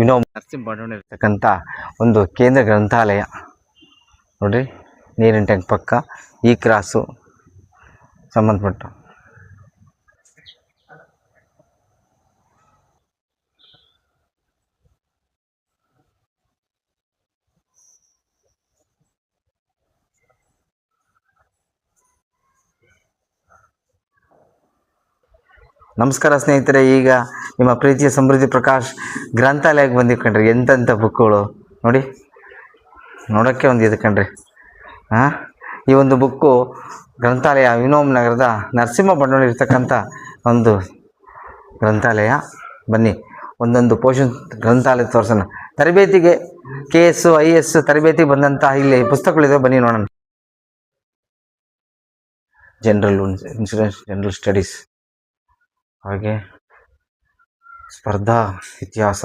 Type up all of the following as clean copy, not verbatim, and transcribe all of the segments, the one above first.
ವಿನೋಬ್ ನರಸಿಂಹ ಇರ್ತಕ್ಕಂಥ ಒಂದು ಕೇಂದ್ರ ಗ್ರಂಥಾಲಯ ನೋಡ್ರಿ, ನೀರಿನ ಟ್ಯಾಂಕ್ ಪಕ್ಕ ಈ ಕ್ರಾಸು ಸಂಬಂಧಪಟ್ಟ. ನಮಸ್ಕಾರ ಸ್ನೇಹಿತರೆ, ಈಗ ನಿಮ್ಮ ಪ್ರೀತಿಯ ಸಮೃದ್ಧಿ ಪ್ರಕಾಶ್ ಗ್ರಂಥಾಲಯಕ್ಕೆ ಬಂದಿವಿ ಎಂತೆಂಥ ಬುಕ್ಗಳು ನೋಡಿ, ನೋಡೋಕ್ಕೆ ಒಂದು ಇದು ಕಣ್ರಿ. ಈ ಒಂದು ಬುಕ್ಕು ಗ್ರಂಥಾಲಯ ವಿನೋಬ್ ನಗರದ ನರಸಿಂಹ ಬಣ್ಣೋಳಿ ಇರ್ತಕ್ಕಂಥ ಒಂದು ಗ್ರಂಥಾಲಯ. ಬನ್ನಿ ಒಂದೊಂದು ಪೋಷನ್ ಗ್ರಂಥಾಲಯ ತೋರಿಸೋಣ. ತರಬೇತಿಗೆ KS IS ತರಬೇತಿ ಬಂದಂಥ ಇಲ್ಲಿ ಪುಸ್ತಕಗಳಿದೆ, ಬನ್ನಿ ನೋಡೋಣ. ಜನರಲ್ ಇನ್ಶೂರೆನ್ಸ್, ಜನರಲ್ ಸ್ಟಡೀಸ್, ಹಾಗೆ ಸ್ಪರ್ಧಾ ಇತಿಹಾಸ,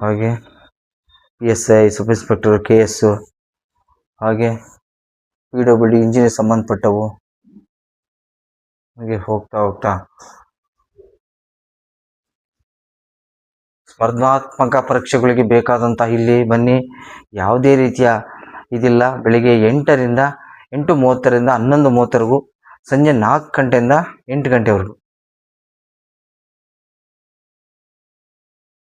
ಹಾಗೆ PSI ಸಬ್ ಇನ್ಸ್ಪೆಕ್ಟರ್ KS, ಹಾಗೆ PWD ಇಂಜಿನಿಯರ್ ಸಂಬಂಧಪಟ್ಟವು. ಹಾಗೆ ಹೋಗ್ತಾ ಸ್ಪರ್ಧಾತ್ಮಕ ಪರೀಕ್ಷೆಗಳಿಗೆ ಬೇಕಾದಂಥ ಇಲ್ಲಿ ಬನ್ನಿ. ಯಾವುದೇ ರೀತಿಯ ಇದಿಲ್ಲ. ಬೆಳಿಗ್ಗೆ 8ರಿಂದ 8:30ರಿಂದ 11:30ವರೆಗೂ, ಸಂಜೆ 4 ಗಂಟೆಯಿಂದ 8 ಗಂಟೆವರೆಗೂ.